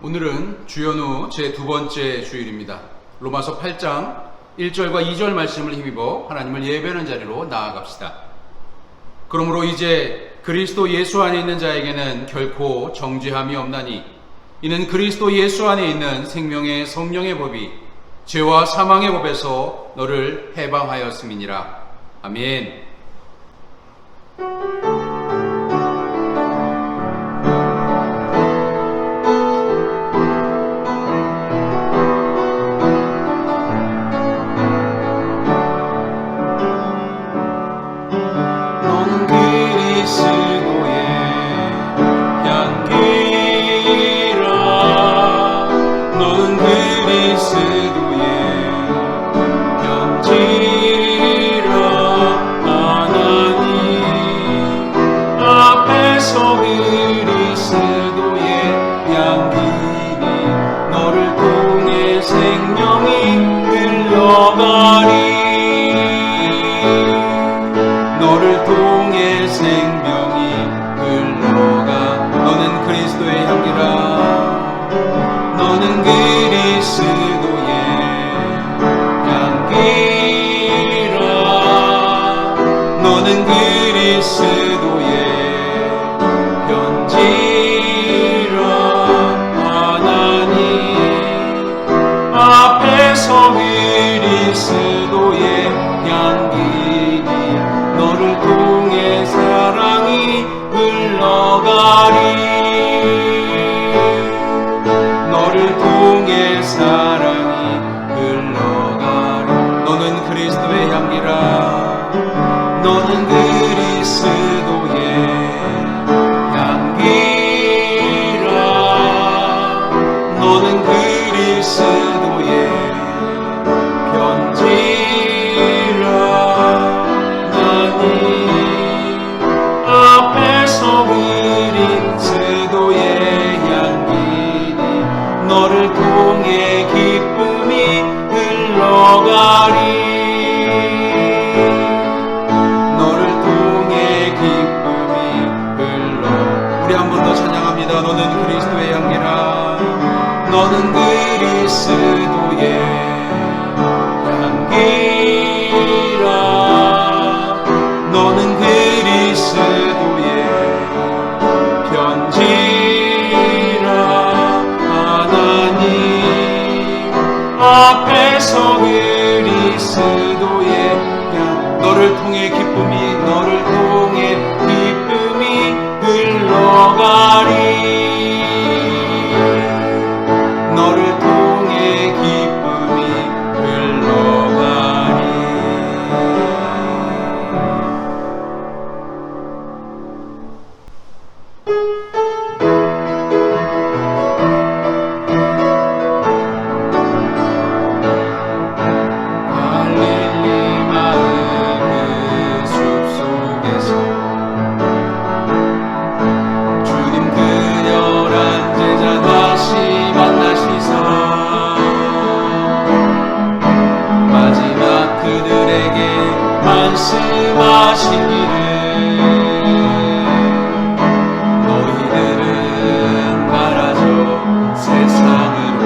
오늘은 주연후 제2번째 주일입니다. 로마서 8장 1절과 2절 말씀을 힘입어 하나님을 예배하는 자리로 나아갑시다. 그러므로 이제 그리스도 예수 안에 있는 자에게는 결코 정죄함이 없나니 이는 그리스도 예수 안에 있는 생명의 성령의 법이 죄와 사망의 법에서 너를 해방하였음이니라. 아멘. 너를 통해 생명이 흘러가. 너는 그리스도의 향기라. 너는 그리스도의 향기라. 너는 그리스도의 편지라. 하나님 앞에서 그리스도의 향기니 너를 통해 사랑이 흘러가리. 너를 통해 사랑이 흘러가리. 너는 그리스도의 향기라. 너는 그리스도의 향기라. 너는 그리스도의 편지라. 앞에서 그리스도의 향기니 너를 통해 기쁨이 흘러가리. 너를 통해 기쁨이 흘러. 우리 한 번 더 찬양합니다. 너는 그리스도의 향기라. 너는 그리스도의 향기라. 너는 그리스도의 편지라. 하나님 앞에서 그리스도의 향. 너를 통해 기쁨이 흘러가리. 너를 통해 기쁨이 흘러가리. 갈릴리 마을 그 숲속에서 주님 그녀란 제자 다시 만나시사 마지막 그들에게 말씀하시기를 너희들은 말하죠 세상으로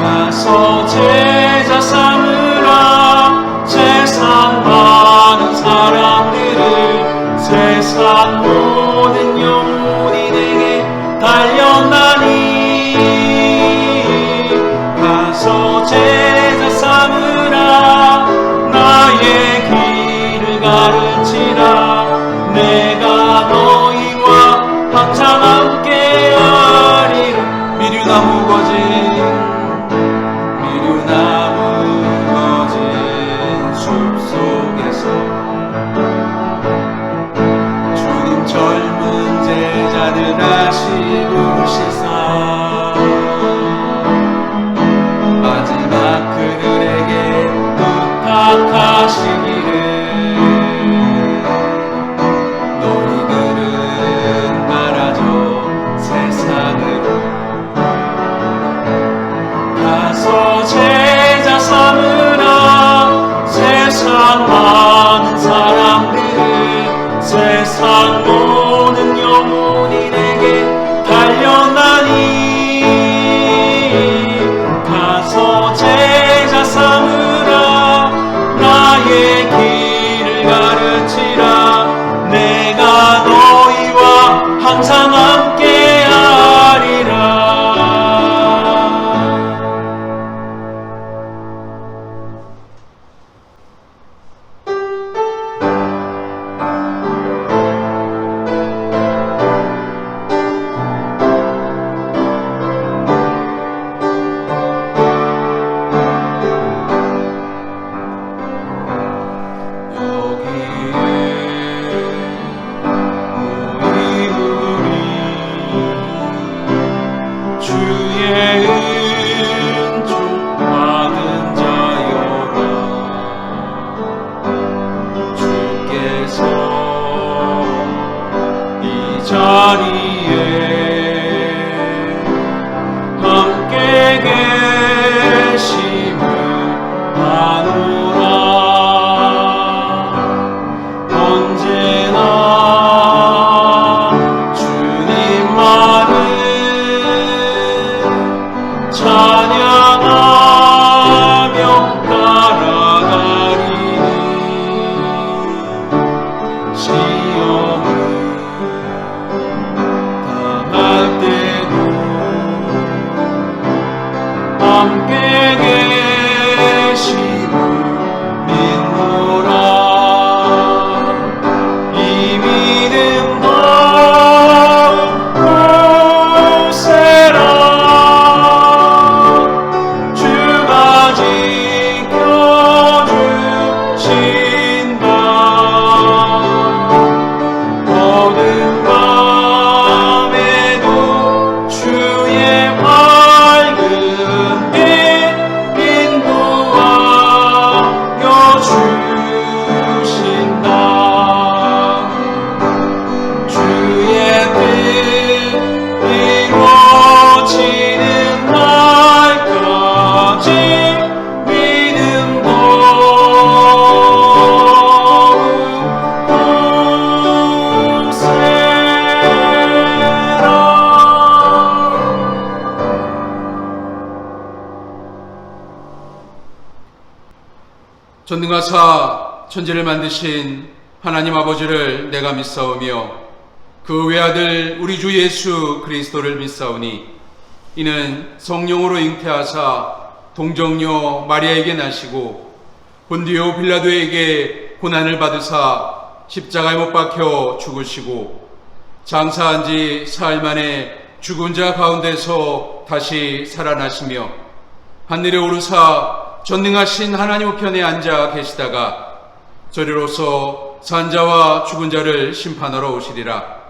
가서 제자 삼으라. 세상 많은 사람들을 세상 모든 영혼이 내게 달려나니 가서 제자 삼으라. 나의 길을 가르치라. 내가 너희와 항상 함께하리라. 미류나무 거진 숲속에서 주님 젊은 제자들 다시 부르시사 마지막 그들에게 부탁하시기를 너희들은 말하죠 세상으로 가서 제자 삼으라. 세상 많은 사람들을 세상 모든 영혼이 내게 달려 자리에 함께 계심을 아노라. 언제나 주님만을 찬양하며 따라가리니 시험을 당할 때도 함께 계심을 믿노라. 이 믿음 더욱 굳세라. 주가 지켜주신다. 어두운 밤에도 주의 밝은 빛 인도하여 주신다. 주의 뜻 이루어지는 날까지 믿음 더욱 굳세라. 전능하사 천지를 만드신 하나님 아버지를 내가 믿사오며 그 외아들 우리 주 예수 그리스도를 믿사오니 이는 성령으로 잉태하사 동정녀 마리아에게 나시고 본디오 빌라도에게 고난을 받으사 십자가에 못 박혀 죽으시고 장사한 지 사흘 만에 죽은 자 가운데서 다시 살아나시며 하늘에 오르사 전능하신 하나님 우편에 앉아 계시다가 저리로서 산자와 죽은 자를 심판하러 오시리라.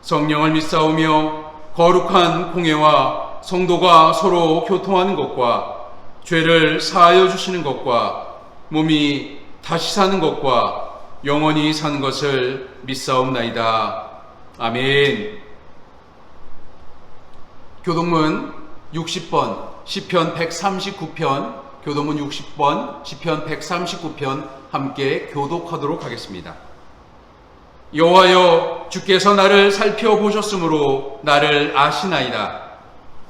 성령을 믿사오며 거룩한 공회와 성도가 서로 교통하는 것과 죄를 사하여 주시는 것과 몸이 다시 사는 것과 영원히 사는 것을 믿사옵나이다. 아멘. 교동문 60번 시편 139편 교도문 60번 시편 139편 함께 교독하도록 하겠습니다. 여호와여 주께서 나를 살펴보셨으므로 나를 아시나이다.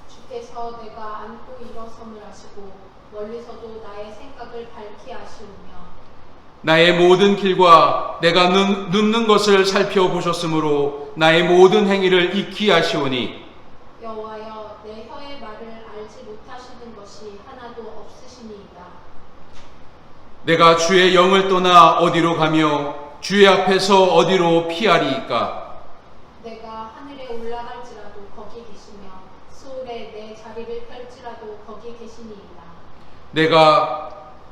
주께서 내가 앉고 일어섬을 아시고 멀리서도 나의 생각을 밝히 아시오며 나의 모든 길과 내가 눕는 것을 살펴보셨으므로 나의 모든 행위를 익히 아시오니 여호와여 내 혀의 말을 알지 못하시는 것이 하나도 없으시니이다. 내가 주의 영을 떠나 어디로 가며 주의 앞에서 어디로 피하리이까. 내가 하늘에 올라갈지라도 거기 계시며 수월에 내 자리를 펼지라도 거기 계시니이다. 내가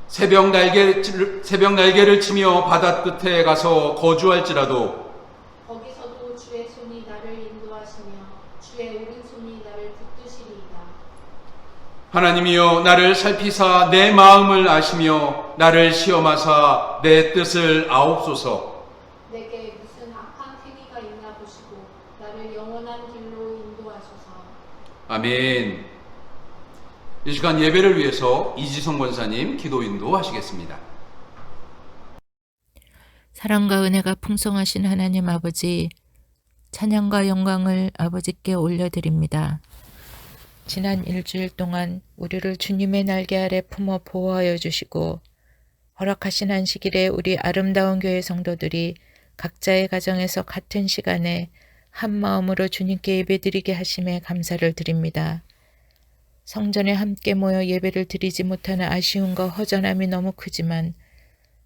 새벽 날개를 치며 바닷 끝에 가서 거주할지라도 거기서도 주의 손이 나를 인도하시며 주의 오른손이 나를 붙드시리이다. 하나님이여 나를 살피사 내 마음을 아시며 나를 시험하사 내 뜻을 아옵소서. 내게 무슨 악한 행위가 있나 보시고 나를 영원한 길로 인도하소서. 아멘. 이 시간 예배를 위해서 이지성 권사님 기도 인도하시겠습니다. 사랑과 은혜가 풍성하신 하나님 아버지, 찬양과 영광을 아버지께 올려드립니다. 지난 일주일 동안 우리를 주님의 날개 아래 품어 보호하여 주시고 허락하신 안식일에 우리 아름다운 교회 성도들이 각자의 가정에서 같은 시간에 한 마음으로 주님께 예배드리게 하심에 감사를 드립니다. 성전에 함께 모여 예배를 드리지 못하는 아쉬움과 허전함이 너무 크지만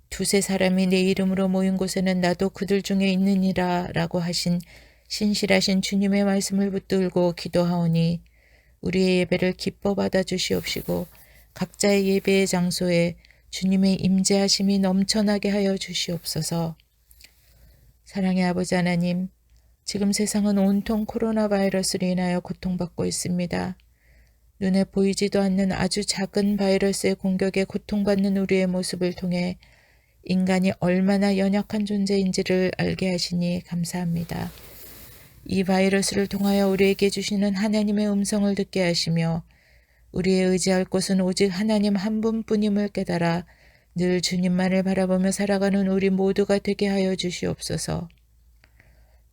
두세 사람이 내 이름으로 모인 곳에는 나도 그들 중에 있느니라 라고 하신 신실하신 주님의 말씀을 붙들고 기도하오니 우리의 예배를 기뻐 받아 주시옵시고 각자의 예배의 장소에 주님의 임재하심이 넘쳐나게 하여 주시옵소서. 사랑의 아버지 하나님, 지금 세상은 온통 코로나 바이러스로 인하여 고통받고 있습니다. 눈에 보이지도 않는 아주 작은 바이러스의 공격에 고통받는 우리의 모습을 통해 인간이 얼마나 연약한 존재인지를 알게 하시니 감사합니다. 이 바이러스를 통하여 우리에게 주시는 하나님의 음성을 듣게 하시며 우리의 의지할 곳은 오직 하나님 한 분뿐임을 깨달아 늘 주님만을 바라보며 살아가는 우리 모두가 되게 하여 주시옵소서.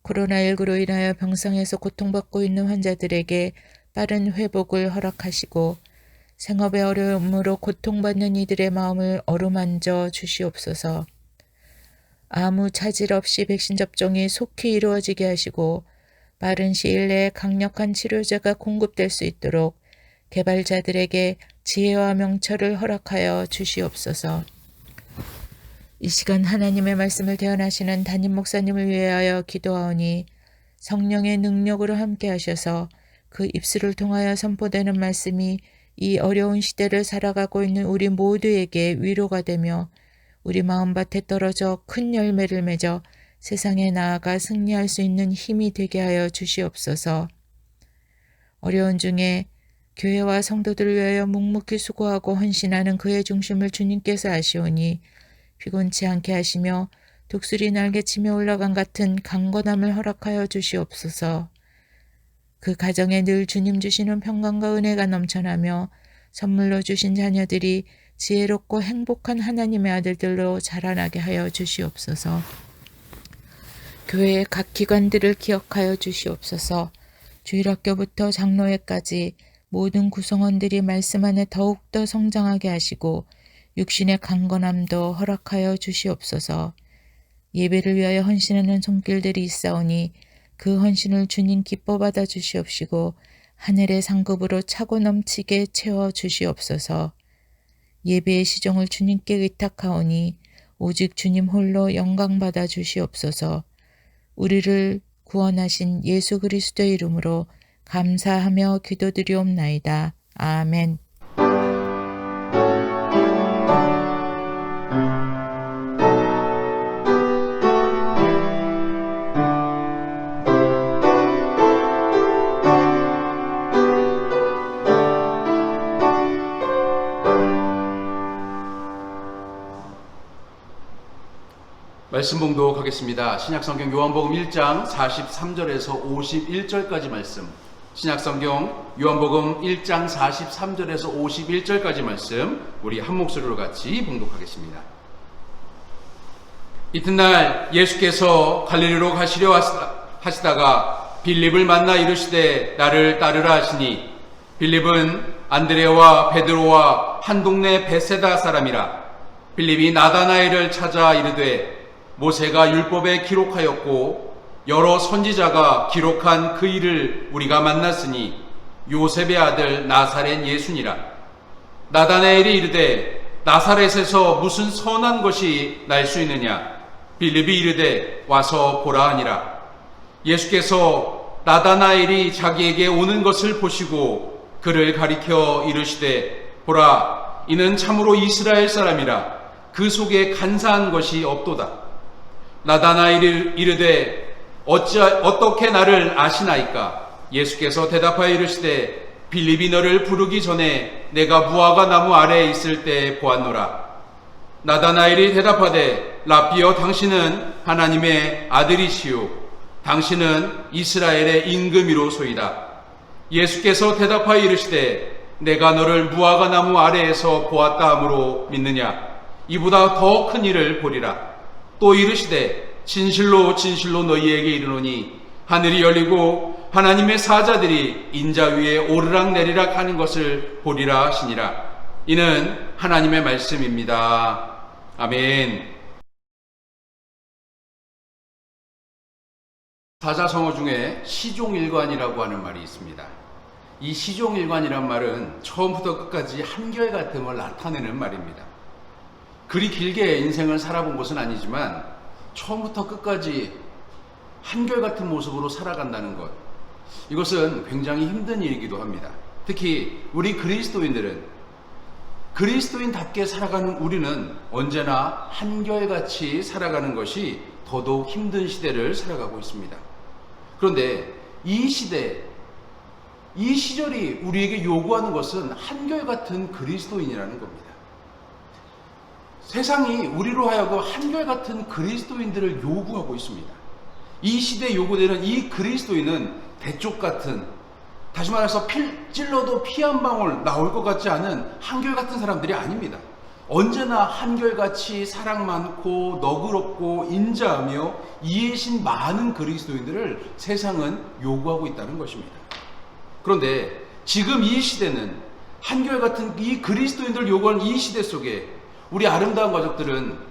코로나19로 인하여 병상에서 고통받고 있는 환자들에게 빠른 회복을 허락하시고 생업의 어려움으로 고통받는 이들의 마음을 어루만져 주시옵소서. 아무 차질 없이 백신 접종이 속히 이루어지게 하시고 빠른 시일 내에 강력한 치료제가 공급될 수 있도록 개발자들에게 지혜와 명철을 허락하여 주시옵소서. 이 시간 하나님의 말씀을 대언하시는 담임 목사님을 위하여 기도하오니 성령의 능력으로 함께 하셔서 그 입술을 통하여 선포되는 말씀이 이 어려운 시대를 살아가고 있는 우리 모두에게 위로가 되며 우리 마음밭에 떨어져 큰 열매를 맺어 세상에 나아가 승리할 수 있는 힘이 되게 하여 주시옵소서. 어려운 중에 교회와 성도들을 위하여 묵묵히 수고하고 헌신하는 그의 중심을 주님께서 아시오니 피곤치 않게 하시며 독수리 날개치며 올라간 같은 강건함을 허락하여 주시옵소서. 그 가정에 늘 주님 주시는 평강과 은혜가 넘쳐나며 선물로 주신 자녀들이 지혜롭고 행복한 하나님의 아들들로 자라나게 하여 주시옵소서. 교회의 각 기관들을 기억하여 주시옵소서. 주일학교부터 장로회까지 모든 구성원들이 말씀 안에 더욱더 성장하게 하시고 육신의 강건함도 허락하여 주시옵소서. 예배를 위하여 헌신하는 손길들이 있사오니 그 헌신을 주님 기뻐 받아 주시옵시고 하늘의 상급으로 차고 넘치게 채워 주시옵소서. 예배의 시종을 주님께 의탁하오니 오직 주님 홀로 영광 받아 주시옵소서. 우리를 구원하신 예수 그리스도의 이름으로 감사하며 기도드리옵나이다. 아멘. 말씀 봉독하겠습니다. 신약성경 요한복음 1장 43절에서 51절까지 말씀. 신약성경 요한복음 1장 43절에서 51절까지 말씀 우리 한 목소리로 같이 봉독하겠습니다. 이튿날 예수께서 갈릴리로 가시려 하시다가 빌립을 만나 이르시되 나를 따르라 하시니 빌립은 안드레와 베드로와 한 동네 베세다 사람이라. 빌립이 나다나엘을 찾아 이르되 모세가 율법에 기록하였고 여러 선지자가 기록한 그 일을 우리가 만났으니 요셉의 아들 나사렛 예수니라. 나다나엘이 이르되 나사렛에서 무슨 선한 것이 날 수 있느냐. 빌립이 이르되 와서 보라 하니라. 예수께서 나다나엘이 자기에게 오는 것을 보시고 그를 가리켜 이르시되 보라 이는 참으로 이스라엘 사람이라. 그 속에 간사한 것이 없도다. 나다나엘이 이르되 어떻게 나를 아시나이까? 예수께서 대답하여 이르시되 빌립이 너를 부르기 전에 내가 무화과 나무 아래에 있을 때 보았노라. 나다나엘이 대답하되 랍비여 당신은 하나님의 아들이시오 당신은 이스라엘의 임금이로소이다. 예수께서 대답하여 이르시되 내가 너를 무화과 나무 아래에서 보았다 함으로 믿느냐? 이보다 더 큰 일을 보리라. 또 이르시되 진실로 진실로 너희에게 이르노니 하늘이 열리고 하나님의 사자들이 인자 위에 오르락 내리락 하는 것을 보리라 하시니라. 이는 하나님의 말씀입니다. 아멘. 사자성어 중에 시종일관이라고 하는 말이 있습니다. 이 시종일관이란 말은 처음부터 끝까지 한결같음을 나타내는 말입니다. 그리 길게 인생을 살아본 것은 아니지만 처음부터 끝까지 한결같은 모습으로 살아간다는 것, 이것은 굉장히 힘든 일이기도 합니다. 특히 우리 그리스도인들은 그리스도인답게 살아가는 우리는 언제나 한결같이 살아가는 것이 더더욱 힘든 시대를 살아가고 있습니다. 그런데 이 시대, 이 시절이 우리에게 요구하는 것은 한결같은 그리스도인이라는 겁니다. 세상이 우리로 하여금 한결같은 그리스도인들을 요구하고 있습니다. 이 시대에 요구되는 이 그리스도인은 대쪽 같은, 다시 말해서 찔러도 피 한 방울 나올 것 같지 않은 한결같은 사람들이 아닙니다. 언제나 한결같이 사랑 많고 너그럽고 인자하며 이해심 많은 그리스도인들을 세상은 요구하고 있다는 것입니다. 그런데 지금 이 시대는 한결같은 이 그리스도인들 요구하는 이 시대 속에 우리 아름다운 가족들은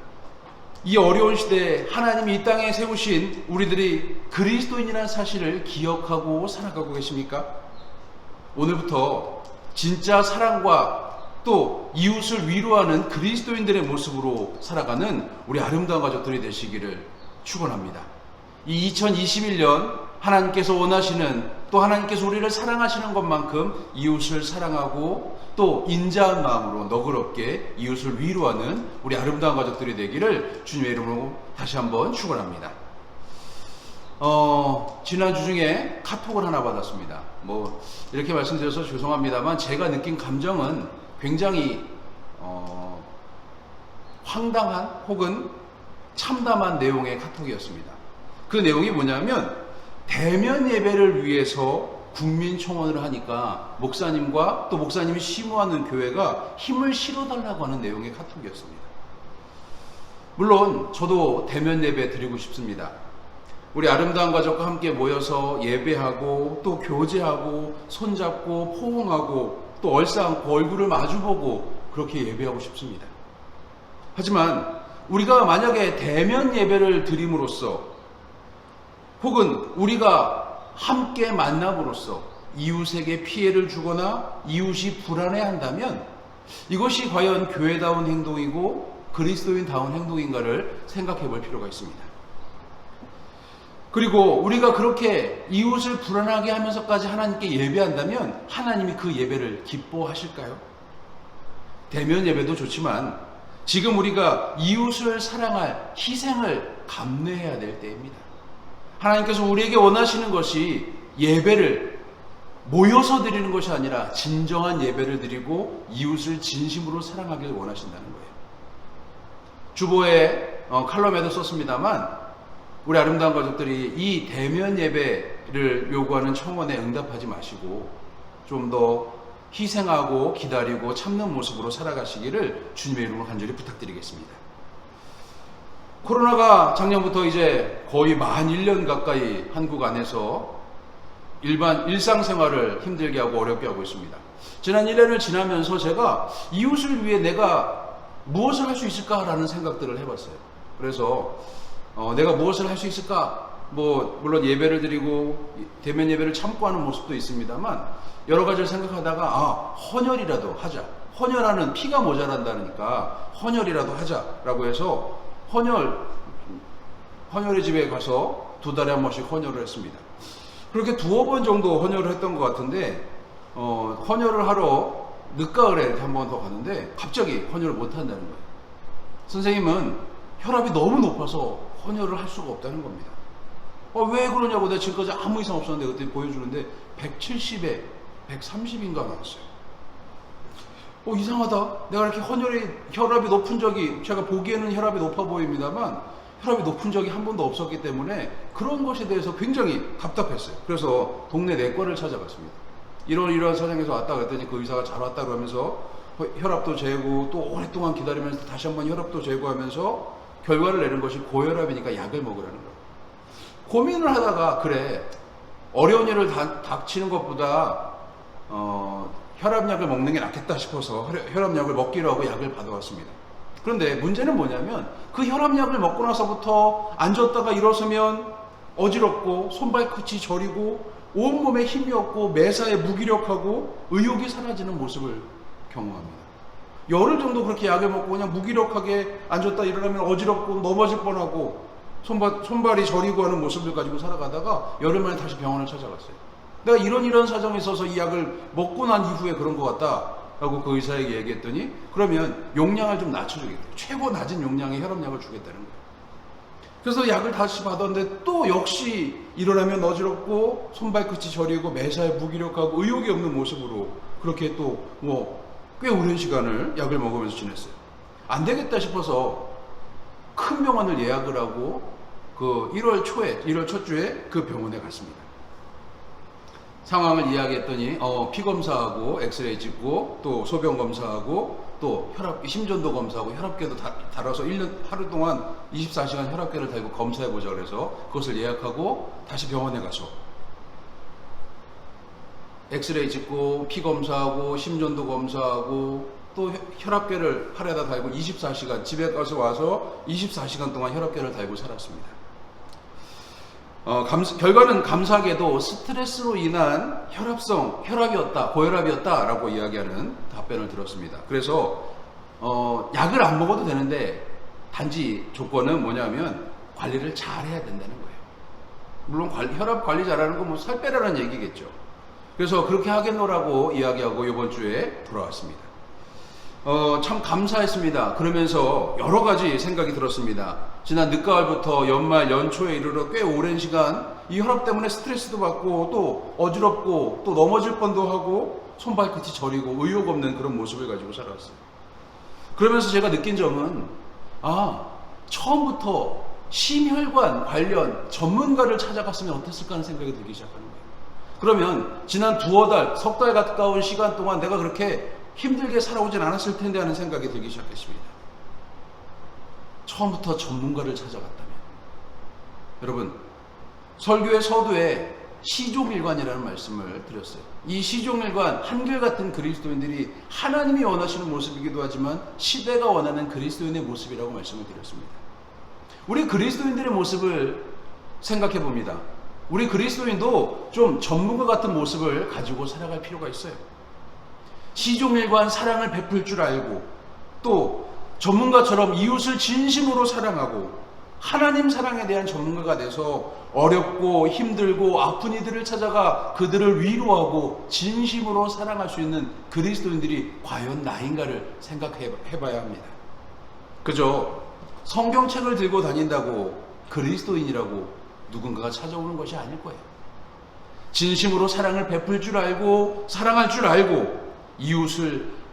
이 어려운 시대에 하나님이 이 땅에 세우신 우리들이 그리스도인이라는 사실을 기억하고 살아가고 계십니까? 오늘부터 진짜 사랑과 또 이웃을 위로하는 그리스도인들의 모습으로 살아가는 우리 아름다운 가족들이 되시기를 축원합니다. 이 2021년 하나님께서 원하시는, 또 하나님께서 우리를 사랑하시는 것만큼 이웃을 사랑하고 또 인자한 마음으로 너그럽게 이웃을 위로하는 우리 아름다운 가족들이 되기를 주님의 이름으로 다시 한번 축원합니다. 지난주 중에 카톡을 하나 받았습니다. 이렇게 말씀드려서 죄송합니다만 제가 느낀 감정은 굉장히 황당한 혹은 참담한 내용의 카톡이었습니다. 그 내용이 뭐냐면, 대면 예배를 위해서 국민청원을 하니까 목사님과 또 목사님이 심호하는 교회가 힘을 실어달라고 하는 내용의 카톡이었습니다. 물론 저도 대면 예배 드리고 싶습니다. 우리 아름다운 가족과 함께 모여서 예배하고 또 교제하고 손잡고 포옹하고 또 얼싸안고 얼굴을 마주보고 그렇게 예배하고 싶습니다. 하지만 우리가 만약에 대면 예배를 드림으로써 혹은 우리가 함께 만남으로써 이웃에게 피해를 주거나 이웃이 불안해한다면 이것이 과연 교회다운 행동이고 그리스도인다운 행동인가를 생각해 볼 필요가 있습니다. 그리고 우리가 그렇게 이웃을 불안하게 하면서까지 하나님께 예배한다면 하나님이 그 예배를 기뻐하실까요? 대면 예배도 좋지만 지금 우리가 이웃을 사랑할 희생을 감내해야 될 때입니다. 하나님께서 우리에게 원하시는 것이 예배를 모여서 드리는 것이 아니라 진정한 예배를 드리고 이웃을 진심으로 사랑하길 원하신다는 거예요. 주보에 칼럼에도 썼습니다만 우리 아름다운 가족들이 이 대면 예배를 요구하는 청원에 응답하지 마시고 좀 더 희생하고 기다리고 참는 모습으로 살아가시기를 주님의 이름으로 간절히 부탁드리겠습니다. 코로나가 작년부터 이제 거의 만 1년 가까이 한국 안에서 일상생활을 힘들게 하고 어렵게 하고 있습니다. 지난 1년을 지나면서 제가 이웃을 위해 내가 무엇을 할 수 있을까라는 생각들을 해봤어요. 그래서 내가 무엇을 할 수 있을까? 물론 예배를 드리고 대면 예배를 참고 하는 모습도 있습니다만 여러 가지를 생각하다가 헌혈이라도 하자. 헌혈하는 피가 모자란다니까 헌혈이라도 하자라고 해서 헌혈의 집에 가서 2달에 한 번씩 헌혈을 했습니다. 그렇게 2번 정도 헌혈을 했던 것 같은데 헌혈을 하러 늦가을에 한 번 더 갔는데 갑자기 헌혈을 못 한다는 거예요. 선생님은 혈압이 너무 높아서 헌혈을 할 수가 없다는 겁니다. 왜 그러냐고 내가 지금까지 아무 이상 없었는데 그때 보여주는데 170에 130인가 나왔어요. 이상하다. 내가 이렇게 혈압이 높은 적이, 제가 보기에는 혈압이 높아 보입니다만 혈압이 높은 적이 한 번도 없었기 때문에 그런 것에 대해서 굉장히 답답했어요. 그래서 동네 내과를 찾아갔습니다. 이런 사정에서 왔다 그랬더니 그 의사가 잘 왔다 그러면서 혈압도 재고 또 오랫동안 기다리면서 다시 한번 혈압도 재고하면서 결과를 내는 것이 고혈압이니까 약을 먹으라는 거예요. 고민을 하다가 그래, 어려운 일을 닥치는 것보다 혈압약을 먹는 게 낫겠다 싶어서 혈압약을 먹기로 하고 약을 받아왔습니다. 그런데 문제는 뭐냐면 그 혈압약을 먹고 나서부터 앉았다가 일어서면 어지럽고 손발끝이 저리고 온몸에 힘이 없고 매사에 무기력하고 의욕이 사라지는 모습을 경험합니다. 열흘 정도 그렇게 약을 먹고 그냥 무기력하게 앉았다 일어나면 어지럽고 넘어질 뻔하고 손발이 저리고 하는 모습을 가지고 살아가다가 열흘 만에 다시 병원을 찾아갔어요. 내가 이런 사정이 있어서 이 약을 먹고 난 이후에 그런 것 같다 라고 그 의사에게 얘기했더니 그러면 용량을 좀 낮춰주겠대요. 최고 낮은 용량의 혈압약을 주겠다는 거예요. 그래서 약을 다시 받았는데 또 역시 일어나면 어지럽고 손발끝이 저리고 매사에 무기력하고 의욕이 없는 모습으로 그렇게 또 꽤 오랜 시간을 약을 먹으면서 지냈어요. 안 되겠다 싶어서 큰 병원을 예약을 하고 그 1월 첫 주에 그 병원에 갔습니다. 상황을 이야기했더니 피 검사하고 엑스레이 찍고 또 소변 검사하고 또 심전도 검사하고 혈압계도 달아서 하루 동안 24시간 혈압계를 달고 검사해보자 그래서 그것을 예약하고 다시 병원에 가서 엑스레이 찍고 피 검사하고 심전도 검사하고 또 혈압계를 팔에다 달고 24시간 집에 가서 와서 24시간 동안 혈압계를 달고 살았습니다. 결과는 감사하게도 스트레스로 인한 혈압이었다, 고혈압이었다라고 이야기하는 답변을 들었습니다. 그래서 약을 안 먹어도 되는데 단지 조건은 뭐냐면 관리를 잘 해야 된다는 거예요. 물론 혈압 관리 잘하는 건 뭐 살 빼라는 얘기겠죠. 그래서 그렇게 하겠노라고 이야기하고 이번 주에 돌아왔습니다. 참 감사했습니다. 그러면서 여러 가지 생각이 들었습니다. 지난 늦가을부터 연말 연초에 이르러 꽤 오랜 시간 이 혈압 때문에 스트레스도 받고 또 어지럽고 또 넘어질 뻔도 하고 손발끝이 저리고 의욕 없는 그런 모습을 가지고 살아왔어요. 그러면서 제가 느낀 점은 처음부터 심혈관 관련 전문가를 찾아갔으면 어땠을까 하는 생각이 들기 시작하는 거예요. 그러면 지난 석 달 가까운 시간 동안 내가 그렇게 힘들게 살아오진 않았을 텐데 하는 생각이 들기 시작했습니다. 처음부터 전문가를 찾아갔다면. 여러분, 설교의 서두에 시종일관이라는 말씀을 드렸어요. 이 시종일관, 한결같은 그리스도인들이 하나님이 원하시는 모습이기도 하지만 시대가 원하는 그리스도인의 모습이라고 말씀을 드렸습니다. 우리 그리스도인들의 모습을 생각해 봅니다. 우리 그리스도인도 좀 전문가 같은 모습을 가지고 살아갈 필요가 있어요. 시종일관 사랑을 베풀 줄 알고 또 전문가처럼 이웃을 진심으로 사랑하고 하나님 사랑에 대한 전문가가 돼서 어렵고 힘들고 아픈 이들을 찾아가 그들을 위로하고 진심으로 사랑할 수 있는 그리스도인들이 과연 나인가를 생각해 봐야 합니다. 그저 성경책을 들고 다닌다고 그리스도인이라고 누군가가 찾아오는 것이 아닐 거예요. 진심으로 사랑을 베풀 줄 알고 사랑할 줄 알고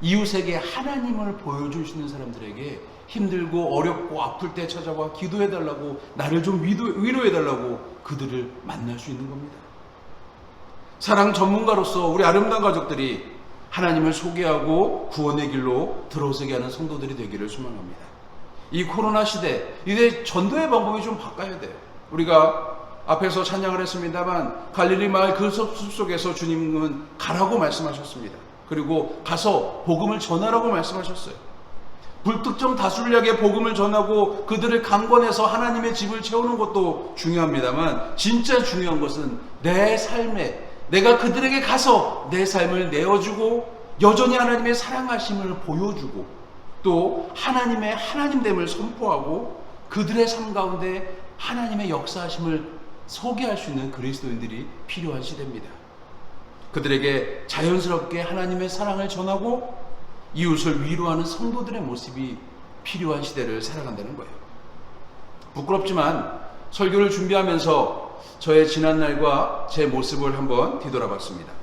이웃에게 하나님을 보여줄 수 있는 사람들에게 힘들고 어렵고 아플 때 찾아와 기도해달라고 나를 좀 위로해달라고 그들을 만날 수 있는 겁니다. 사랑 전문가로서 우리 아름다운 가족들이 하나님을 소개하고 구원의 길로 들어서게 하는 성도들이 되기를 소망합니다. 이 코로나 시대 이제 전도의 방법이 좀 바꿔야 돼요. 우리가 앞에서 찬양을 했습니다만 갈릴리 마을 그 숲속에서 주님은 가라고 말씀하셨습니다. 그리고 가서 복음을 전하라고 말씀하셨어요. 불특정 다수를 향해 복음을 전하고 그들을 강권해서 하나님의 집을 채우는 것도 중요합니다만 진짜 중요한 것은 내 삶에 내가 그들에게 가서 내 삶을 내어주고 여전히 하나님의 사랑하심을 보여주고 또 하나님의 하나님됨을 선포하고 그들의 삶 가운데 하나님의 역사하심을 소개할 수 있는 그리스도인들이 필요한 시대입니다. 그들에게 자연스럽게 하나님의 사랑을 전하고 이웃을 위로하는 성도들의 모습이 필요한 시대를 살아간다는 거예요. 부끄럽지만 설교를 준비하면서 저의 지난날과 제 모습을 한번 뒤돌아봤습니다.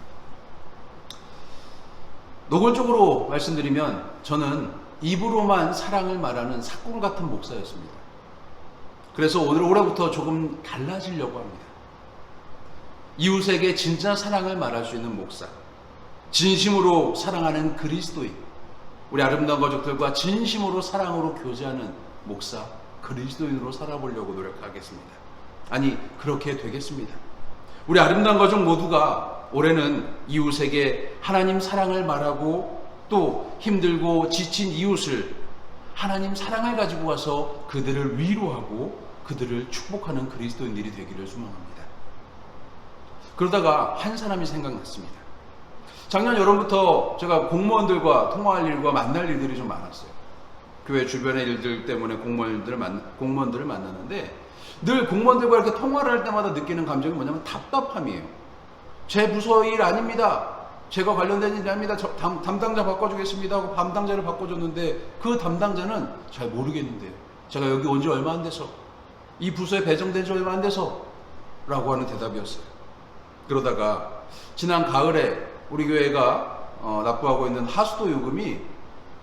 노골적으로 말씀드리면 저는 입으로만 사랑을 말하는 사꾼 같은 목사였습니다. 그래서 올해부터 조금 달라지려고 합니다. 이웃에게 진짜 사랑을 말할 수 있는 목사, 진심으로 사랑하는 그리스도인, 우리 아름다운 가족들과 진심으로 사랑으로 교제하는 목사, 그리스도인으로 살아보려고 노력하겠습니다. 아니, 그렇게 되겠습니다. 우리 아름다운 가족 모두가 올해는 이웃에게 하나님 사랑을 말하고 또 힘들고 지친 이웃을 하나님 사랑을 가지고 와서 그들을 위로하고 그들을 축복하는 그리스도인들이 되기를 소망합니다. 그러다가 한 사람이 생각났습니다. 작년 여름부터 제가 공무원들과 통화할 일과 만날 일들이 좀 많았어요. 교회 주변의 일들 때문에 공무원들을 만나는데 늘 공무원들과 이렇게 통화를 할 때마다 느끼는 감정이 뭐냐면 답답함이에요. 제 부서 일 아닙니다. 제가 관련된 일이 아닙니다. 담당자 바꿔주겠습니다 하고 담당자를 바꿔줬는데 그 담당자는 잘 모르겠는데요. 제가 여기 온 지 얼마 안 돼서 이 부서에 배정된 지 얼마 안 돼서 라고 하는 대답이었어요. 그러다가 지난 가을에 우리 교회가 납부하고 있는 하수도 요금이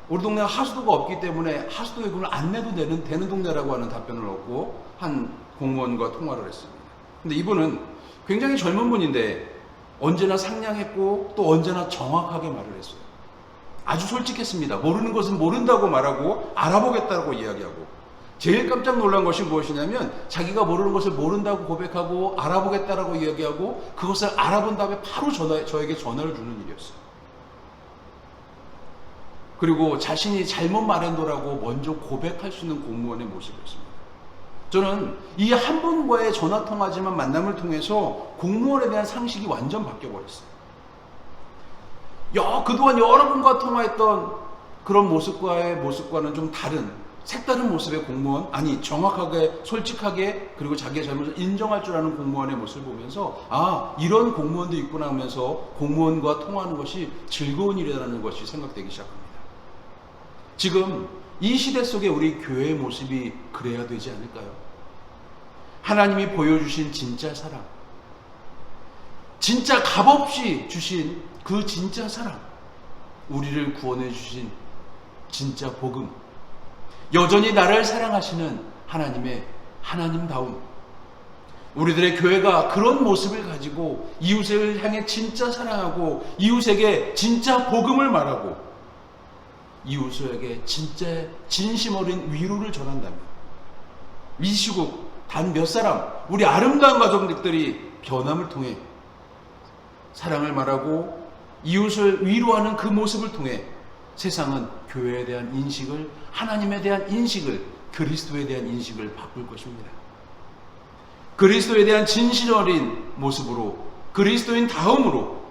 우리 동네가 하수도가 없기 때문에 하수도 요금을 안 내도 되는 동네라고 하는 답변을 얻고 한 공무원과 통화를 했습니다. 근데 이분은 굉장히 젊은 분인데 언제나 상냥했고 또 언제나 정확하게 말을 했어요. 아주 솔직했습니다. 모르는 것은 모른다고 말하고 알아보겠다고 이야기하고, 제일 깜짝 놀란 것이 무엇이냐면 자기가 모르는 것을 모른다고 고백하고 알아보겠다라고 이야기하고 그것을 알아본 다음에 바로 저에게 전화를 주는 일이었어요. 그리고 자신이 잘못 말했노라고 먼저 고백할 수 있는 공무원의 모습이었습니다. 저는 이 한 분과의 전화통화지만 만남을 통해서 공무원에 대한 상식이 완전 바뀌어버렸어요. 그동안 여러분과 통화했던 그런 모습과는 좀 다른, 색다른 모습의 공무원, 아니 정확하게 솔직하게 그리고 자기의 잘못을 인정할 줄 아는 공무원의 모습을 보면서 이런 공무원도 있구나 하면서 공무원과 통화하는 것이 즐거운 일이라는 것이 생각되기 시작합니다. 지금 이 시대 속에 우리 교회의 모습이 그래야 되지 않을까요? 하나님이 보여주신 진짜 사랑, 진짜 값없이 주신 그 진짜 사랑, 우리를 구원해 주신 진짜 복음, 여전히 나를 사랑하시는 하나님의 하나님다움, 우리들의 교회가 그런 모습을 가지고 이웃을 향해 진짜 사랑하고 이웃에게 진짜 복음을 말하고 이웃에게 진짜 진심 어린 위로를 전한다면 이 시국 단 몇 사람, 우리 아름다운 가족들이 변함을 통해 사랑을 말하고 이웃을 위로하는 그 모습을 통해 세상은 교회에 대한 인식을, 하나님에 대한 인식을, 그리스도에 대한 인식을 바꿀 것입니다. 그리스도에 대한 진실 어린 모습으로, 그리스도인 다음으로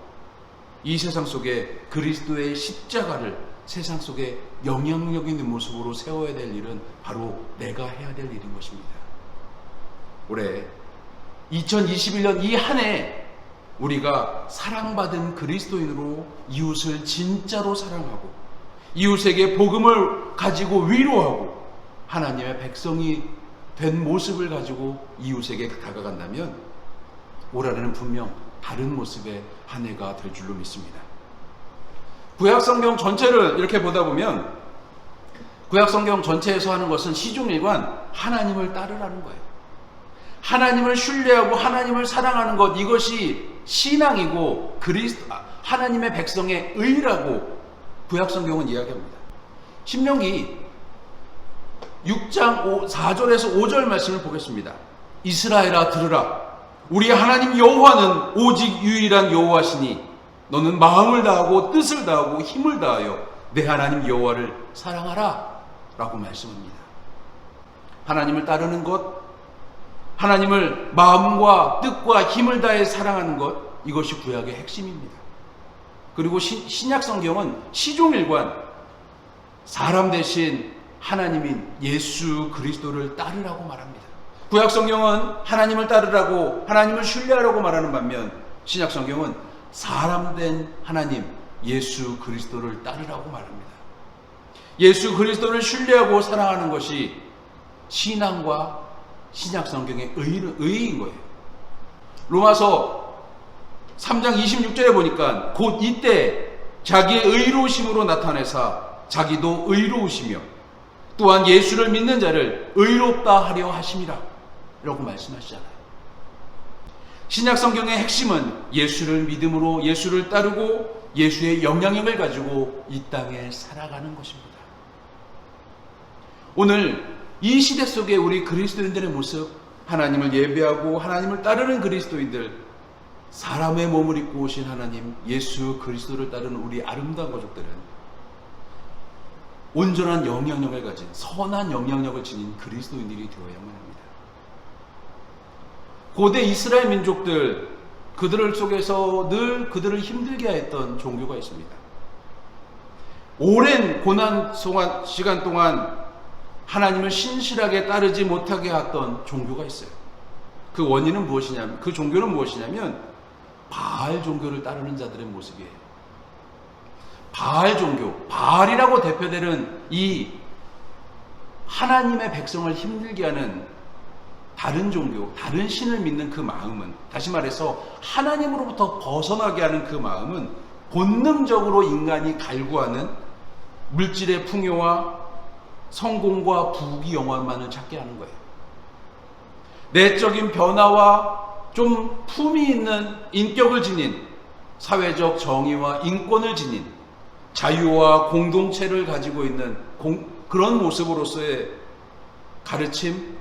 이 세상 속에 그리스도의 십자가를 세상 속에 영향력 있는 모습으로 세워야 될 일은 바로 내가 해야 될 일인 것입니다. 올해 2021년 이 한 해 우리가 사랑받은 그리스도인으로 이웃을 진짜로 사랑하고 이웃에게 복음을 가지고 위로하고 하나님의 백성이 된 모습을 가지고 이웃에게 다가간다면 올해는 분명 다른 모습의 한 해가 될 줄로 믿습니다. 구약성경 전체를 이렇게 보다 보면 구약성경 전체에서 하는 것은 시종일관 하나님을 따르라는 거예요. 하나님을 신뢰하고 하나님을 사랑하는 것, 이것이 신앙이고 하나님의 백성의 의라고 구약성경은 이야기합니다. 신명기 6장 4절에서 5절 말씀을 보겠습니다. 이스라엘아 들으라. 우리 하나님 여호와는 오직 유일한 여호와시니 너는 마음을 다하고 뜻을 다하고 힘을 다하여 내 하나님 여호와를 사랑하라 라고 말씀합니다. 하나님을 따르는 것, 하나님을 마음과 뜻과 힘을 다해 사랑하는 것, 이것이 구약의 핵심입니다. 그리고 신약 성경은 시종일관 사람 대신 하나님인 예수 그리스도를 따르라고 말합니다. 구약 성경은 하나님을 따르라고, 하나님을 신뢰하라고 말하는 반면 신약 성경은 사람 된 하나님 예수 그리스도를 따르라고 말합니다. 예수 그리스도를 신뢰하고 사랑하는 것이 신앙과 신약 성경의 의인 거예요. 로마서 3장 26절에 보니까 곧 이때 자기의 의로우심으로 나타내사 자기도 의로우시며 또한 예수를 믿는 자를 의롭다 하려 하심이라 라고 말씀하시잖아요. 신약 성경의 핵심은 예수를 믿음으로 예수를 따르고 예수의 영향력을 가지고 이 땅에 살아가는 것입니다. 오늘 이 시대 속에 우리 그리스도인들의 모습, 하나님을 예배하고 하나님을 따르는 그리스도인들, 사람의 몸을 입고 오신 하나님 예수 그리스도를 따르는 우리 아름다운 가족들은 온전한 영향력을 가진, 선한 영향력을 지닌 그리스도인들이 되어야만 합니다. 고대 이스라엘 민족들, 그들 속에서 늘 그들을 힘들게 했던 종교가 있습니다. 오랜 고난 시간 동안 하나님을 신실하게 따르지 못하게 했던 종교가 있어요. 그 원인은 무엇이냐면, 그 종교는 무엇이냐면 바알 종교를 따르는 자들의 모습이에요. 바알 종교, 바알이라고 대표되는 이 하나님의 백성을 힘들게 하는 다른 종교, 다른 신을 믿는 그 마음은, 다시 말해서 하나님으로부터 벗어나게 하는 그 마음은 본능적으로 인간이 갈구하는 물질의 풍요와 성공과 부귀 영화만을 찾게 하는 거예요. 내적인 변화와 좀 품이 있는 인격을 지닌 사회적 정의와 인권을 지닌 자유와 공동체를 가지고 있는 그런 모습으로서의 가르침,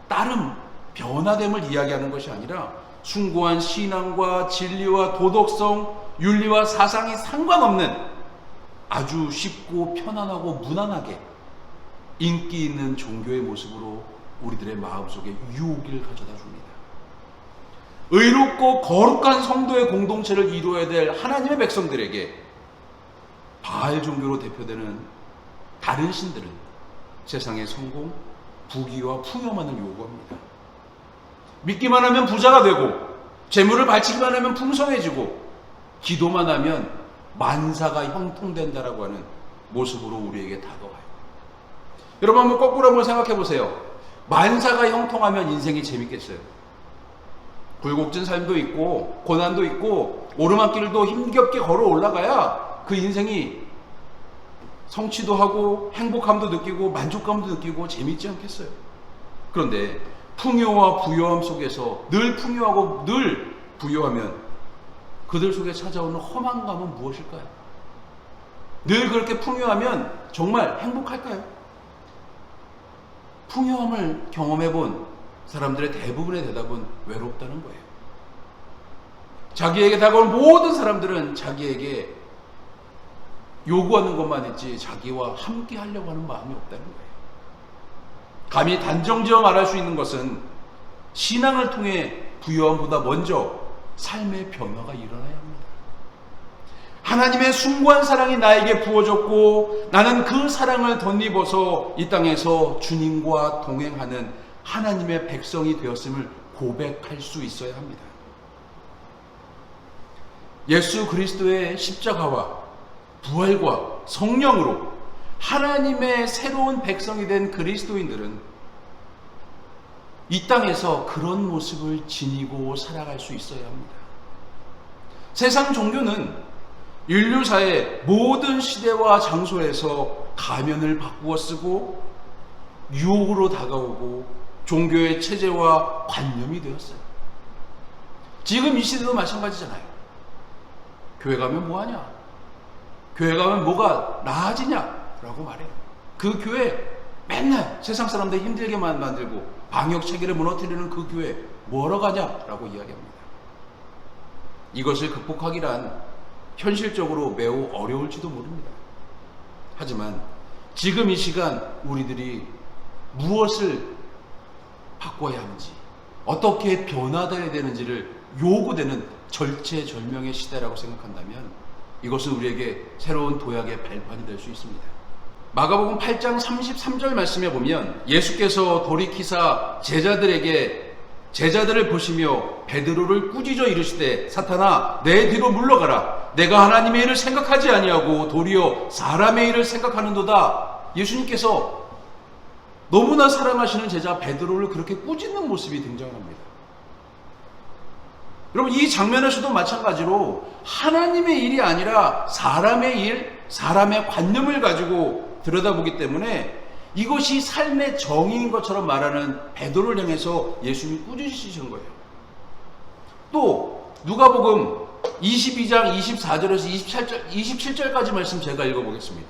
따름, 변화됨을 이야기하는 것이 아니라 숭고한 신앙과 진리와 도덕성, 윤리와 사상이 상관없는 아주 쉽고 편안하고 무난하게 인기 있는 종교의 모습으로 우리들의 마음속에 유혹을 가져다 줍니다. 의롭고 거룩한 성도의 공동체를 이루어야 될 하나님의 백성들에게 바알 종교로 대표되는 다른 신들은 세상의 성공, 부귀와 풍요만을 요구합니다. 믿기만 하면 부자가 되고, 재물을 바치기만 하면 풍성해지고, 기도만 하면 만사가 형통된다라고 하는 모습으로 우리에게 다가와요. 여러분 한번 거꾸로 한번 생각해 보세요. 만사가 형통하면 인생이 재밌겠어요? 굴곡진 삶도 있고 고난도 있고 오르막길도 힘겹게 걸어 올라가야 그 인생이 성취도 하고 행복함도 느끼고 만족감도 느끼고 재밌지 않겠어요? 그런데 풍요와 부요함 속에서 늘 풍요하고 늘 부요하면 그들 속에 찾아오는 허망감은 무엇일까요? 늘 그렇게 풍요하면 정말 행복할까요? 풍요함을 경험해본 사람들의 대부분의 대답은 외롭다는 거예요. 자기에게 다가온 모든 사람들은 자기에게 요구하는 것만 있지 자기와 함께 하려고 하는 마음이 없다는 거예요. 감히 단정지어 말할 수 있는 것은 신앙을 통해 부요함보다 먼저 삶의 변화가 일어나야 합니다. 하나님의 숭고한 사랑이 나에게 부어졌고 나는 그 사랑을 덧입어서 이 땅에서 주님과 동행하는 하나님의 백성이 되었음을 고백할 수 있어야 합니다. 예수 그리스도의 십자가와 부활과 성령으로 하나님의 새로운 백성이 된 그리스도인들은 이 땅에서 그런 모습을 지니고 살아갈 수 있어야 합니다. 세상 종교는 인류사의 모든 시대와 장소에서 가면을 바꾸어 쓰고 유혹으로 다가오고 종교의 체제와 관념이 되었어요. 지금 이 시대도 마찬가지잖아요. 교회 가면 뭐하냐? 교회 가면 뭐가 나아지냐? 라고 말해요. 그 교회 맨날 세상 사람들 힘들게만 만들고 방역 체계를 무너뜨리는 그 교회 뭐하러 가냐? 라고 이야기합니다. 이것을 극복하기란 현실적으로 매우 어려울지도 모릅니다. 하지만 지금 이 시간 우리들이 무엇을 바꿔야 하는지, 어떻게 변화되어야 되는지를 요구되는 절체절명의 시대라고 생각한다면 이것은 우리에게 새로운 도약의 발판이 될 수 있습니다. 마가복음 8장 33절 말씀에 보면 예수께서 돌이키사 제자들을 보시며 베드로를 꾸짖어 이르시되 사탄아 내 뒤로 물러가라. 내가 하나님의 일을 생각하지 아니하고 도리어 사람의 일을 생각하는도다. 예수님께서 너무나 사랑하시는 제자 베드로를 그렇게 꾸짖는 모습이 등장합니다. 여러분 이 장면에서도 마찬가지로 하나님의 일이 아니라 사람의 일, 사람의 관념을 가지고 들여다보기 때문에 이것이 삶의 정의인 것처럼 말하는 베드로를 향해서 예수님이 꾸짖으신 거예요. 또 누가복음 22장 24절에서 27절까지 말씀 제가 읽어보겠습니다.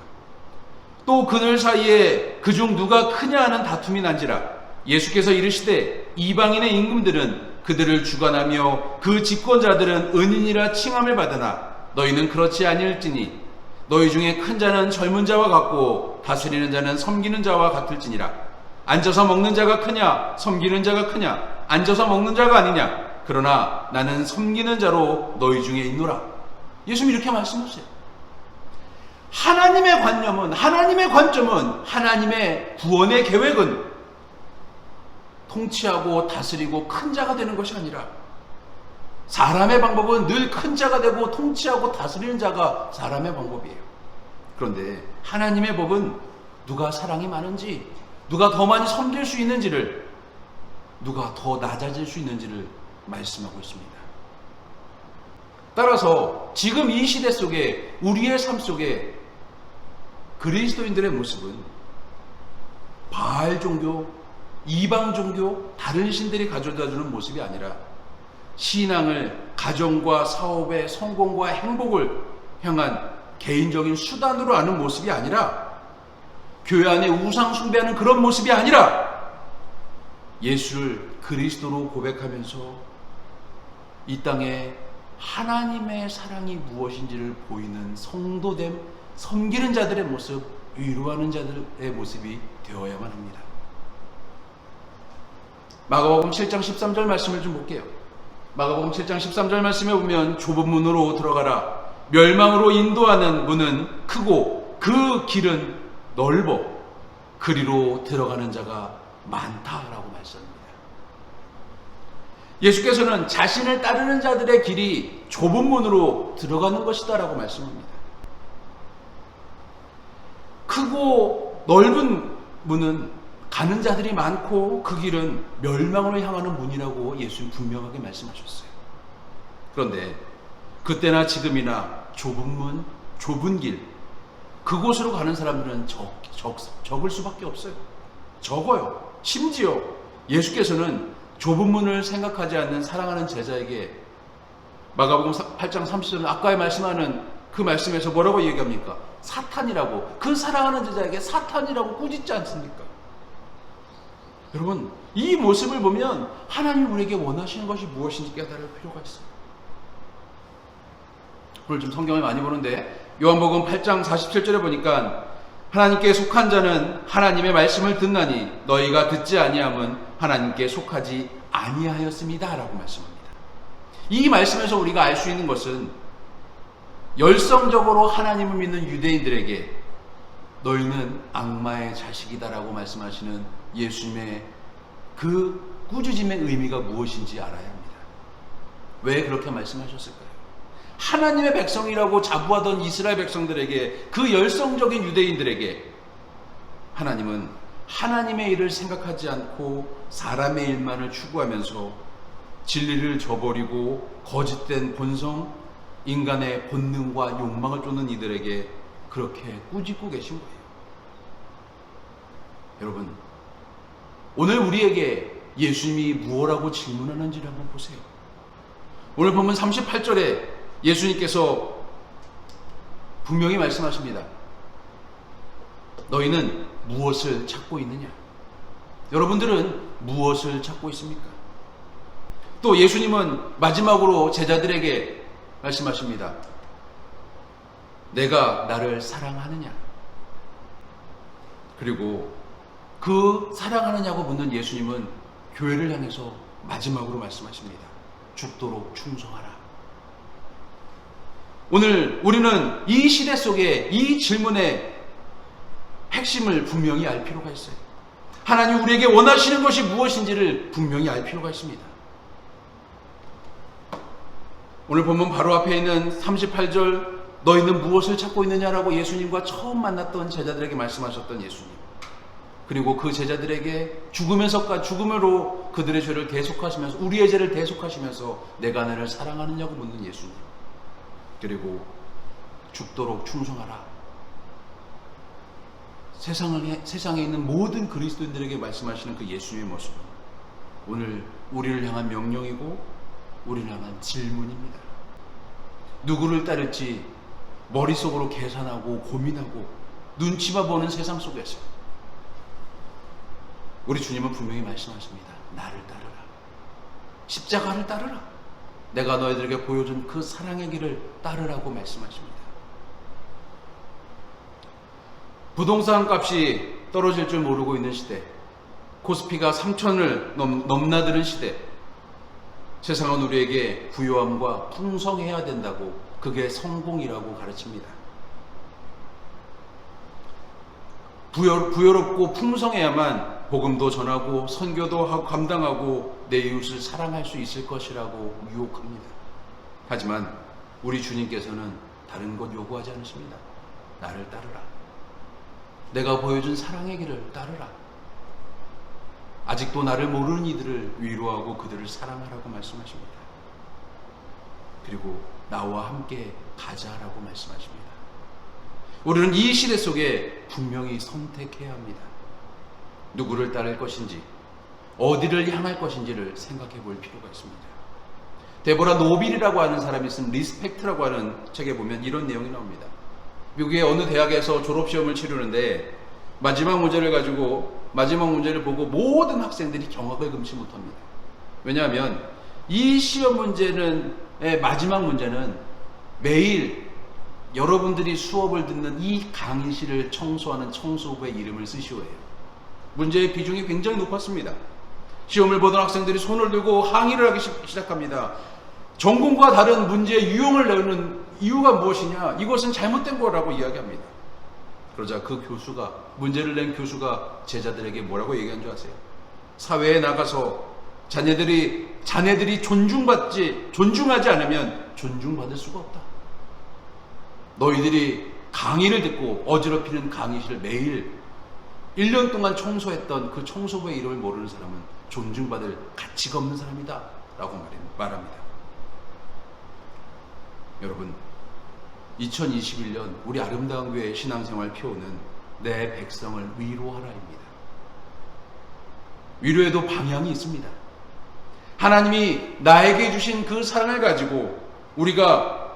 또 그들 사이에 그중 누가 크냐 하는 다툼이 난지라 예수께서 이르시되 이방인의 임금들은 그들을 주관하며 그 집권자들은 은인이라 칭함을 받으나 너희는 그렇지 아니할지니 너희 중에 큰 자는 젊은 자와 같고 다스리는 자는 섬기는 자와 같을지니라. 앉아서 먹는 자가 크냐 섬기는 자가 크냐 앉아서 먹는 자가 아니냐 그러나 나는 섬기는 자로 너희 중에 있노라. 예수님이 이렇게 말씀하세요. 하나님의 관념은, 하나님의 관점은, 하나님의 구원의 계획은 통치하고 다스리고 큰 자가 되는 것이 아니라 사람의 방법은 늘 큰 자가 되고 통치하고 다스리는 자가 사람의 방법이에요. 그런데 하나님의 법은 누가 사랑이 많은지, 누가 더 많이 섬길 수 있는지를, 누가 더 낮아질 수 있는지를 말씀하고 있습니다. 따라서 지금 이 시대 속에 우리의 삶 속에 그리스도인들의 모습은 바알 종교, 이방 종교, 다른 신들이 가져다주는 모습이 아니라 신앙을 가정과 사업의 성공과 행복을 향한 개인적인 수단으로 하는 모습이 아니라 교회 안에 우상 숭배하는 그런 모습이 아니라 예수를 그리스도로 고백하면서 이 땅에 하나님의 사랑이 무엇인지를 보이는 성도됨, 섬기는 자들의 모습, 위로하는 자들의 모습이 되어야만 합니다. 마가복음 7장 13절 말씀을 좀 볼게요. 마가복음 7장 13절 말씀에 보면 좁은 문으로 들어가라. 멸망으로 인도하는 문은 크고 그 길은 넓어 그리로 들어가는 자가 많다라고 말씀합니다. 예수께서는 자신을 따르는 자들의 길이 좁은 문으로 들어가는 것이다라고 말씀합니다. 크고 넓은 문은 가는 자들이 많고 그 길은 멸망으로 향하는 문이라고 예수님 분명하게 말씀하셨어요. 그런데 그때나 지금이나 좁은 문, 좁은 길, 그곳으로 가는 사람들은 적을 수밖에 없어요. 적어요. 심지어 예수께서는 좁은 문을 생각하지 않는 사랑하는 제자에게 마가복음 8장 30절 아까 말씀하는 그 말씀에서 뭐라고 얘기합니까? 사탄이라고, 그 사랑하는 제자에게 사탄이라고 꾸짖지 않습니까? 여러분, 이 모습을 보면 하나님이 우리에게 원하시는 것이 무엇인지 깨달을 필요가 있어요. 오늘 좀 성경을 많이 보는데 요한복음 8장 47절에 보니까 하나님께 속한 자는 하나님의 말씀을 듣나니 너희가 듣지 아니함은 하나님께 속하지 아니하였습니다 라고 말씀합니다. 이 말씀에서 우리가 알 수 있는 것은 열성적으로 하나님을 믿는 유대인들에게 너희는 악마의 자식이다 라고 말씀하시는 예수님의 그 꾸짖음의 의미가 무엇인지 알아야 합니다. 왜 그렇게 말씀하셨을까요? 하나님의 백성이라고 자부하던 이스라엘 백성들에게, 그 열성적인 유대인들에게 하나님은 하나님의 일을 생각하지 않고 사람의 일만을 추구하면서 진리를 저버리고 거짓된 본성, 인간의 본능과 욕망을 쫓는 이들에게 그렇게 꾸짖고 계신 거예요. 여러분, 오늘 우리에게 예수님이 무엇라고 질문하는지를 한번 보세요. 오늘 본문 38절에 예수님께서 분명히 말씀하십니다. 너희는 무엇을 찾고 있느냐? 여러분들은 무엇을 찾고 있습니까? 또 예수님은 마지막으로 제자들에게 말씀하십니다. 내가 나를 사랑하느냐? 그리고 그 사랑하느냐고 묻는 예수님은 교회를 향해서 마지막으로 말씀하십니다. 죽도록 충성하라. 오늘 우리는 이 시대 속에 이 질문의 핵심을 분명히 알 필요가 있어요. 하나님 우리에게 원하시는 것이 무엇인지를 분명히 알 필요가 있습니다. 오늘 본문 바로 앞에 있는 38절 너희는 무엇을 찾고 있느냐라고 예수님과 처음 만났던 제자들에게 말씀하셨던 예수님, 그리고 그 제자들에게 죽음으로 그들의 죄를 대속하시면서, 우리의 죄를 대속하시면서 내가 너를 사랑하느냐고 묻는 예수님, 그리고 죽도록 충성하라. 세상에 있는 모든 그리스도인들에게 말씀하시는 그 예수님의 모습은 오늘 우리를 향한 명령이고 우리를 향한 질문입니다. 누구를 따를지 머릿속으로 계산하고 고민하고 눈치만 보는 세상 속에서 우리 주님은 분명히 말씀하십니다. 나를 따르라. 십자가를 따르라. 내가 너희들에게 보여준 그 사랑의 길을 따르라고 말씀하십니다. 부동산 값이 떨어질 줄 모르고 있는 시대, 코스피가 3천을 넘나드는 시대, 세상은 우리에게 부유함과 풍성해야 된다고, 그게 성공이라고 가르칩니다. 부여롭고 풍성해야만 복음도 전하고 선교도 하고 감당하고 내 이웃을 사랑할 수 있을 것이라고 유혹합니다. 하지만 우리 주님께서는 다른 것 요구하지 않으십니다. 나를 따르라. 내가 보여준 사랑의 길을 따르라. 아직도 나를 모르는 이들을 위로하고 그들을 사랑하라고 말씀하십니다. 그리고 나와 함께 가자라고 말씀하십니다. 우리는 이 시대 속에 분명히 선택해야 합니다. 누구를 따를 것인지, 어디를 향할 것인지를 생각해 볼 필요가 있습니다. 데보라 노빌이라고 하는 사람이 쓴 리스펙트라고 하는 책에 보면 이런 내용이 나옵니다. 미국의 어느 대학에서 졸업시험을 치르는데 마지막 문제를 보고 모든 학생들이 경악을 금치 못합니다. 왜냐하면 이 시험 문제는 마지막 문제는 매일 여러분들이 수업을 듣는 이 강의실을 청소하는 청소부의 이름을 쓰시오예요. 문제의 비중이 굉장히 높았습니다. 시험을 보던 학생들이 손을 들고 항의를 하기 시작합니다. 전공과 다른 문제의 유형을 내는 이유가 무엇이냐? 이것은 잘못된 거라고 이야기합니다. 그러자 그 교수가, 문제를 낸 교수가 제자들에게 뭐라고 얘기한 줄 아세요? 사회에 나가서 자네들이 존중하지 않으면 존중받을 수가 없다. 너희들이 강의를 듣고 어지럽히는 강의실을 매일 1년 동안 청소했던 그 청소부의 이름을 모르는 사람은 존중받을 가치가 없는 사람이다 라고 말합니다. 여러분, 2021년 우리 아름다운 교회 신앙생활 표어는 내 백성을 위로하라입니다. 위로에도 방향이 있습니다. 하나님이 나에게 주신 그 사랑을 가지고 우리가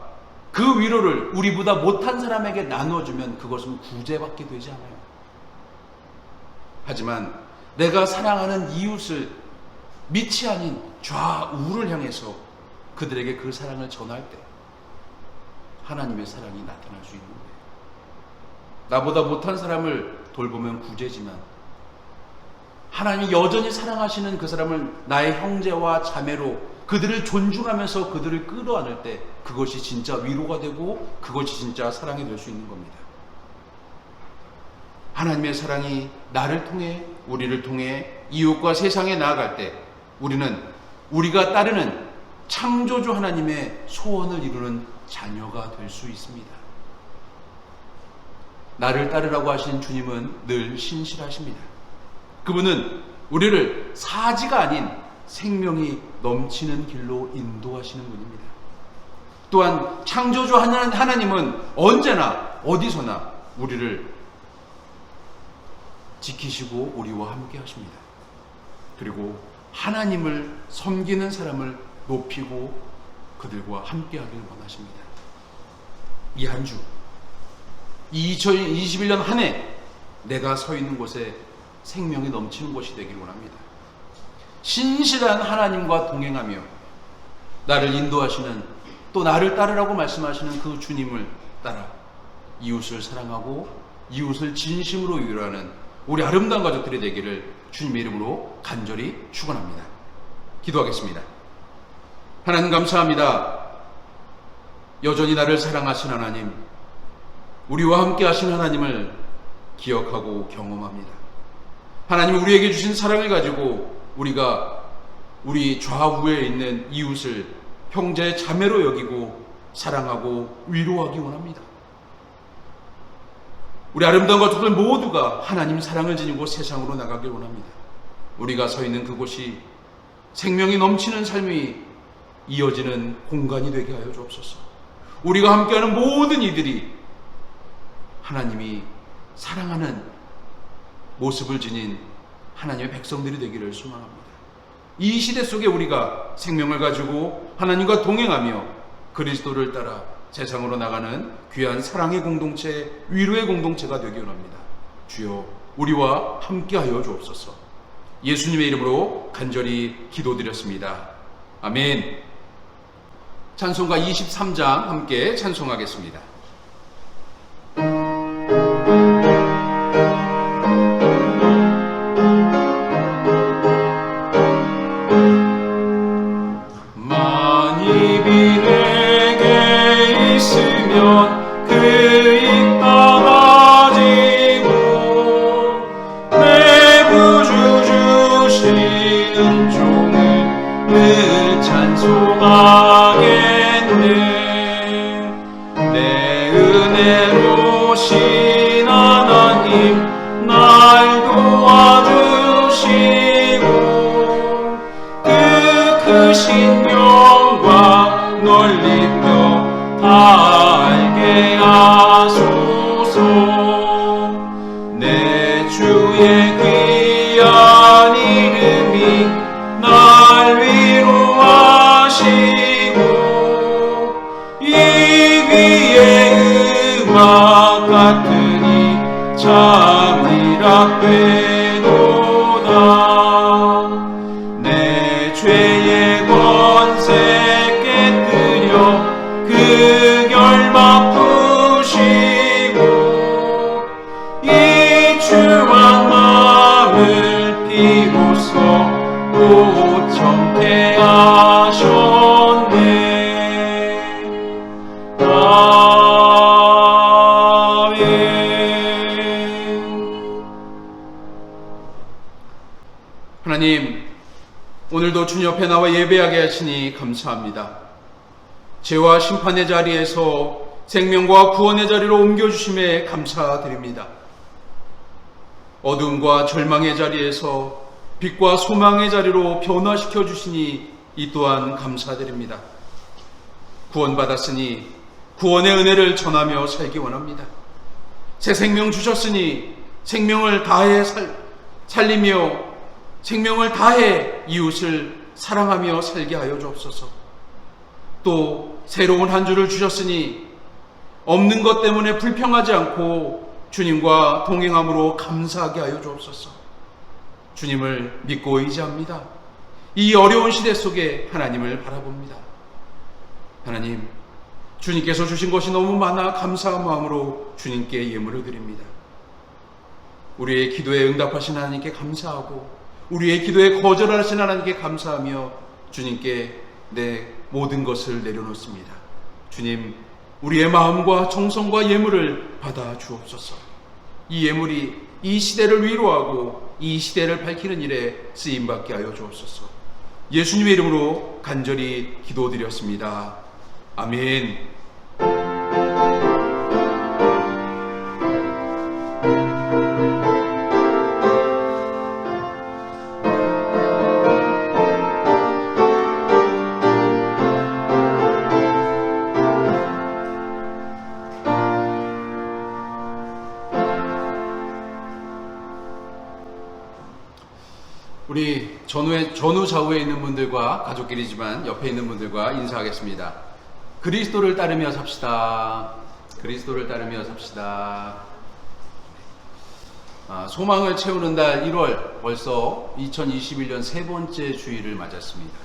그 위로를 우리보다 못한 사람에게 나눠주면 그것은 구제받게 되지 않아요. 하지만 내가 사랑하는 이웃을 밑이 아닌 좌우를 향해서 그들에게 그 사랑을 전할 때 하나님의 사랑이 나타날 수 있는 거예요. 나보다 못한 사람을 돌보면 구제지만 하나님이 여전히 사랑하시는 그 사람을 나의 형제와 자매로 그들을 존중하면서 그들을 끌어안을 때 그것이 진짜 위로가 되고 그것이 진짜 사랑이 될 수 있는 겁니다. 하나님의 사랑이 나를 통해, 우리를 통해 이웃과 세상에 나아갈 때 우리가 따르는 창조주 하나님의 소원을 이루는 자녀가 될 수 있습니다. 나를 따르라고 하신 주님은 늘 신실하십니다. 그분은 우리를 사지가 아닌 생명이 넘치는 길로 인도하시는 분입니다. 또한 창조주 하나님은 언제나 어디서나 우리를 지키시고 우리와 함께 하십니다. 그리고 하나님을 섬기는 사람을 높이고 그들과 함께 하길 원하십니다. 이 한 주, 2021년 한 해 내가 서 있는 곳에 생명이 넘치는 곳이 되길 원합니다. 신실한 하나님과 동행하며 나를 인도하시는, 또 나를 따르라고 말씀하시는 그 주님을 따라 이웃을 사랑하고 이웃을 진심으로 위로하는 우리 아름다운 가족들이 되기를 주님의 이름으로 간절히 축원합니다. 기도하겠습니다. 하나님 감사합니다. 여전히 나를 사랑하신 하나님, 우리와 함께 하신 하나님을 기억하고 경험합니다. 하나님, 우리에게 주신 사랑을 가지고 우리가 우리 좌우에 있는 이웃을 형제 자매로 여기고 사랑하고 위로하기 원합니다. 우리 아름다운 가족들 모두가 하나님 사랑을 지니고 세상으로 나가길 원합니다. 우리가 서 있는 그곳이 생명이 넘치는 삶이 이어지는 공간이 되게 하여 주옵소서. 우리가 함께하는 모든 이들이 하나님이 사랑하는 모습을 지닌 하나님의 백성들이 되기를 소망합니다. 이 시대 속에 우리가 생명을 가지고 하나님과 동행하며 그리스도를 따라 세상으로 나가는 귀한 사랑의 공동체, 위로의 공동체가 되기 원합니다. 주여, 우리와 함께하여 주옵소서. 예수님의 이름으로 간절히 기도드렸습니다. 아멘. 찬송가 23장 함께 찬송하겠습니다. 만입이 내게 있으면 그 입 따가지고 내 구주 주시는 종을 늘 찬송하겠네. 내 은혜로 신 하나님 날 도와주시고 그 크신 영광 넓이며 다 알게 하소서. 내 주의 귀한 이름이 같으니 참으리라 되노다. 내 죄의 권세 깨뜨려 그 결박 푸시고 이 추한 마음을 비로소 고청케 하셨네. 하나님, 오늘도 주님 옆에 나와 예배하게 하시니 감사합니다. 죄와 심판의 자리에서 생명과 구원의 자리로 옮겨주심에 감사드립니다. 어둠과 절망의 자리에서 빛과 소망의 자리로 변화시켜 주시니 이 또한 감사드립니다. 구원받았으니 구원의 은혜를 전하며 살기 원합니다. 새 생명 주셨으니 생명을 다해 살리며 생명을 다해 이웃을 사랑하며 살게 하여 주옵소서. 또 새로운 한 주를 주셨으니 없는 것 때문에 불평하지 않고 주님과 동행함으로 감사하게 하여 주옵소서. 주님을 믿고 의지합니다. 이 어려운 시대 속에 하나님을 바라봅니다. 하나님, 주님께서 주신 것이 너무 많아 감사한 마음으로 주님께 예물을 드립니다. 우리의 기도에 응답하신 하나님께 감사하고 우리의 기도에 거절하신 하나님께 감사하며 주님께 내 모든 것을 내려놓습니다. 주님, 우리의 마음과 정성과 예물을 받아 주옵소서. 이 예물이 이 시대를 위로하고 이 시대를 밝히는 일에 쓰임받게 하여 주옵소서. 예수님의 이름으로 간절히 기도드렸습니다. 아멘. 우리 전후 좌우에 있는 분들과 가족끼리지만 옆에 있는 분들과 인사하겠습니다. 그리스도를 따르며 삽시다. 그리스도를 따르며 삽시다. 소망을 채우는 달 1월, 벌써 2021년 세 번째 주일을 맞았습니다.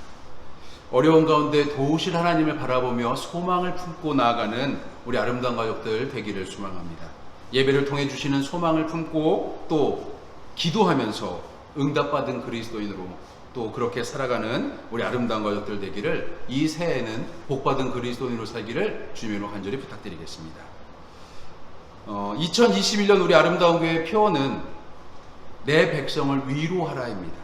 어려운 가운데 도우실 하나님을 바라보며 소망을 품고 나아가는 우리 아름다운 가족들 되기를 소망합니다. 예배를 통해 주시는 소망을 품고 또 기도하면서 응답받은 그리스도인으로 또 그렇게 살아가는 우리 아름다운 가족들 되기를, 이 새해에는 복받은 그리스도인으로 살기를 주님으로 간절히 부탁드리겠습니다. 2021년 우리 아름다운 교회의 표어는 내 백성을 위로하라입니다.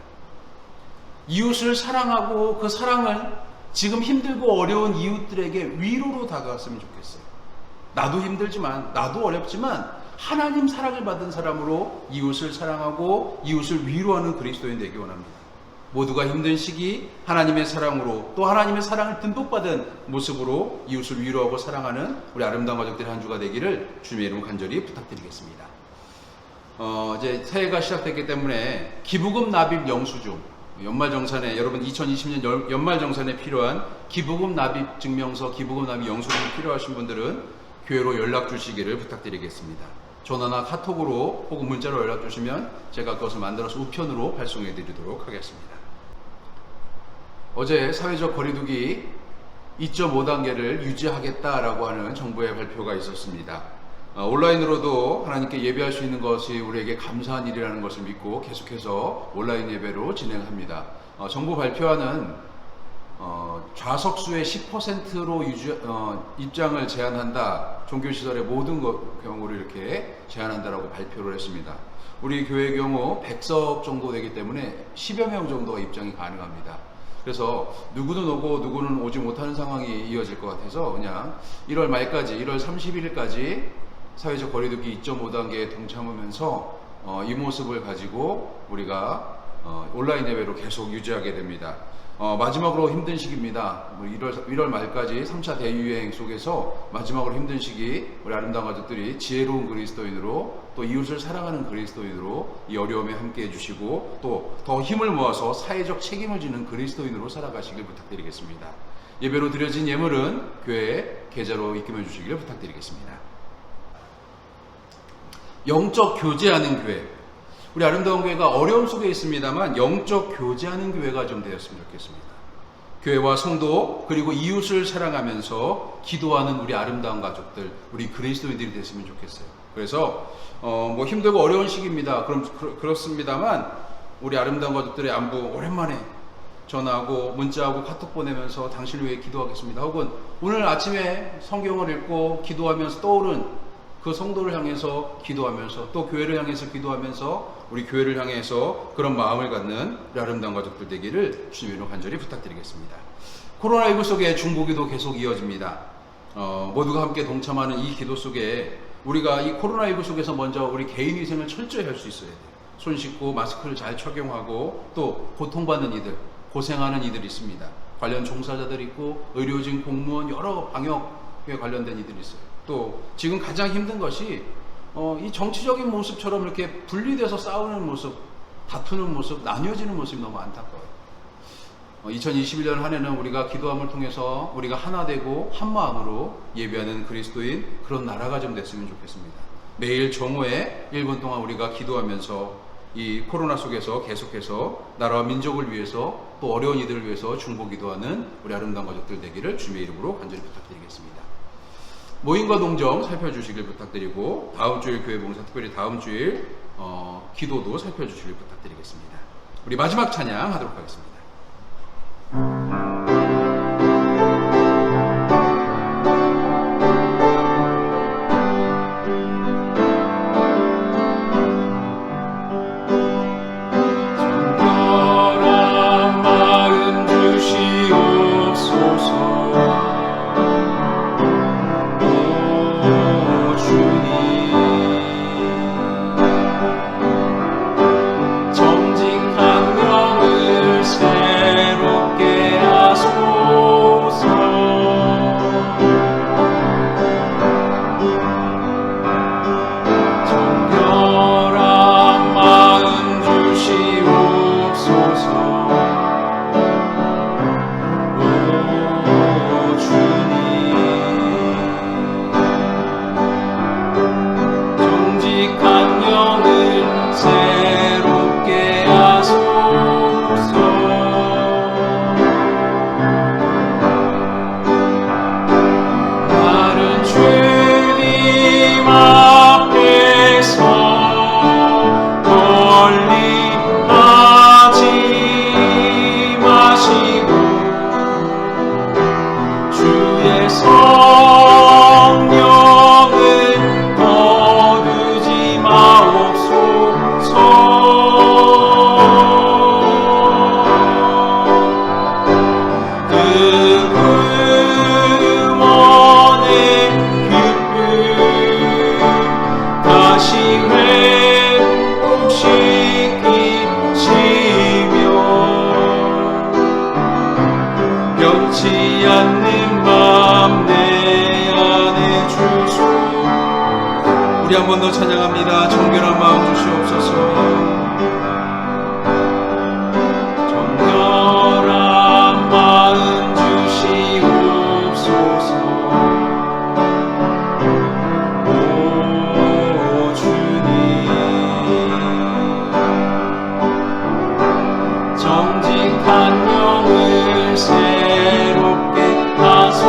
이웃을 사랑하고 그 사랑을 지금 힘들고 어려운 이웃들에게 위로로 다가갔으면 좋겠어요. 나도 힘들지만, 나도 어렵지만 하나님 사랑을 받은 사람으로 이웃을 사랑하고 이웃을 위로하는 그리스도인 되기 원합니다. 모두가 힘든 시기 하나님의 사랑으로, 또 하나님의 사랑을 듬뿍 받은 모습으로 이웃을 위로하고 사랑하는 우리 아름다운 가족들의 한 주가 되기를 주님의 이름으로 간절히 부탁드리겠습니다. 이제 새해가 시작됐기 때문에 기부금 납입 영수증, 연말정산에, 여러분 2020년 연말정산에 필요한 기부금 납입 증명서, 기부금 납입 영수증이 필요하신 분들은 교회로 연락 주시기를 부탁드리겠습니다. 전화나 카톡으로 혹은 문자로 연락 주시면 제가 그것을 만들어서 우편으로 발송해 드리도록 하겠습니다. 어제 사회적 거리두기 2.5단계를 유지하겠다라고 하는 정부의 발표가 있었습니다. 온라인으로도 하나님께 예배할 수 있는 것이 우리에게 감사한 일이라는 것을 믿고 계속해서 온라인 예배로 진행합니다. 정부 발표안은 좌석수의 10%로 입장을 제한한다. 종교시설의 모든 경우를 이렇게 제한한다라고 발표를 했습니다. 우리 교회의 경우 100석 정도 되기 때문에 10여 명 정도가 입장이 가능합니다. 그래서 누구는 오고 누구는 오지 못하는 상황이 이어질 것 같아서 그냥 1월 말까지, 1월 31일까지 사회적 거리두기 2.5단계에 동참하면서 이 모습을 가지고 우리가 온라인 예배로 계속 유지하게 됩니다. 마지막으로 힘든 시기입니다. 1월 말까지 3차 대유행 속에서 마지막으로 힘든 시기, 우리 아름다운 가족들이 지혜로운 그리스도인으로, 또 이웃을 사랑하는 그리스도인으로 이 어려움에 함께 해주시고 또 더 힘을 모아서 사회적 책임을 지는 그리스도인으로 살아가시길 부탁드리겠습니다. 예배로 드려진 예물은 교회 계좌로 입금해 주시기를 부탁드리겠습니다. 영적 교제하는 교회. 우리 아름다운 교회가 어려움 속에 있습니다만 영적 교제하는 교회가 좀 되었으면 좋겠습니다. 교회와 성도 그리고 이웃을 사랑하면서 기도하는 우리 아름다운 가족들, 우리 그리스도인들이 됐으면 좋겠어요. 그래서 뭐 힘들고 어려운 시기입니다. 그렇습니다만 우리 아름다운 가족들의 안부 오랜만에 전화하고 문자하고 카톡 보내면서 당신을 위해 기도하겠습니다. 혹은 오늘 아침에 성경을 읽고 기도하면서 떠오른 그 성도를 향해서 기도하면서 또 교회를 향해서 기도하면서 우리 교회를 향해서 그런 마음을 갖는 우리 아름다운 가족들 되기를 주님으로 간절히 부탁드리겠습니다. 코로나19 속에 중보기도 계속 이어집니다. 모두가 함께 동참하는 이 기도 속에 우리가 이 코로나19 속에서 먼저 우리 개인 위생을 철저히 할 수 있어야 돼요. 손 씻고 마스크를 잘 착용하고 또 고통받는 이들, 고생하는 이들이 있습니다. 관련 종사자들 있고 의료진, 공무원, 여러 방역에 관련된 이들이 있어요. 또 지금 가장 힘든 것이 이 정치적인 모습처럼 이렇게 분리돼서 싸우는 모습, 다투는 모습, 나뉘어지는 모습이 너무 안타까워요. 2021년 한 해는 우리가 기도함을 통해서 우리가 하나 되고 한 마음으로 예배하는 그리스도인 그런 나라가 좀 됐으면 좋겠습니다. 매일 정오에 1분 동안 우리가 기도하면서 이 코로나 속에서 계속해서 나라와 민족을 위해서 또 어려운 이들을 위해서 중보기도하는 우리 아름다운 가족들 되기를 주님의 이름으로 간절히 부탁드리겠습니다. 모임과 동정 살펴주시길 부탁드리고 다음 주일 교회 봉사, 특별히 다음 주일 기도도 살펴주시길 부탁드리겠습니다. 우리 마지막 찬양 하도록 하겠습니다. 정결한 마음 주시옵소서. 오 주님, 정직한 영을 새롭게 하소서. 정결한 마음 주시옵소서. 오 주님, 정직한 영을 새롭게 하소서. 나를 주님 앞에서 멀리 하지 마시고 주의 성령을 거두지 마옵소서. 그 구원의 기쁨 다시 회복시키시며 변치 않는 맘 내 안에 주소. 우리 한 번 더 찬양합니다. 정결한 마음 주시옵소서. 정결한 마음 주시옵소서. 오 주님, 정직한 영을 새롭게 하소서.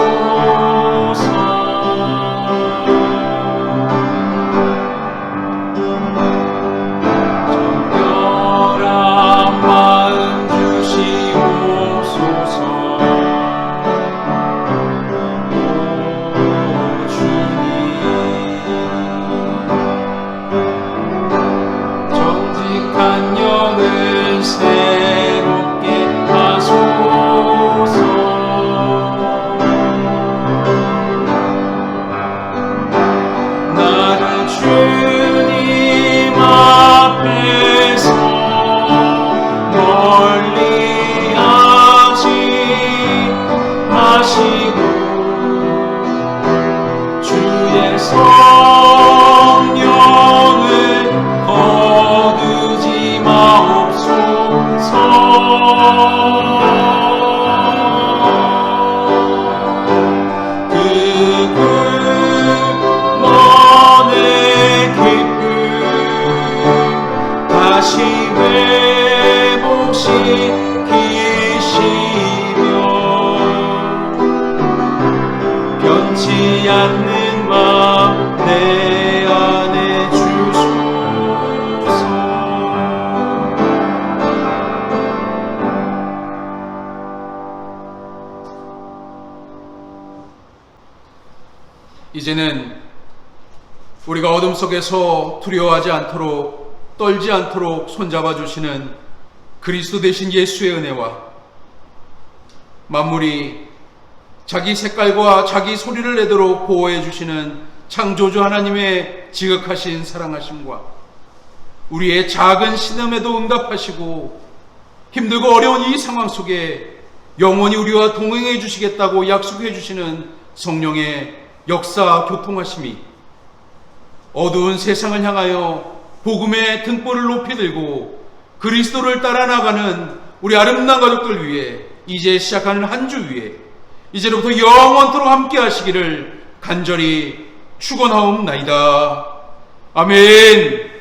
정결한 마음 주시옵소서. 오 주님, 정직한 영을 새롭게 하소서. 나를 주님 앞에서 멀리 하지 마시고 주의 성령을 거두지 마옵소서. 그 구원의 기쁨 변치 않는 마음 내 안에 주소서. 이제는 우리가 어둠 속에서 두려워하지 않도록, 떨지 않도록 손잡아 주시는 그리스도 되신 예수의 은혜와 만물이 자기 색깔과 자기 소리를 내도록 보호해 주시는 창조주 하나님의 지극하신 사랑하심과 우리의 작은 신음에도 응답하시고 힘들고 어려운 이 상황 속에 영원히 우리와 동행해 주시겠다고 약속해 주시는 성령의 역사 교통하심이 어두운 세상을 향하여 복음의 등불을 높이 들고 그리스도를 따라 나가는 우리 아름다운 가족들 위해 이제 시작하는 한 주 위에 이제로부터 영원토록 함께 하시기를 간절히 축원하옵나이다. 아멘.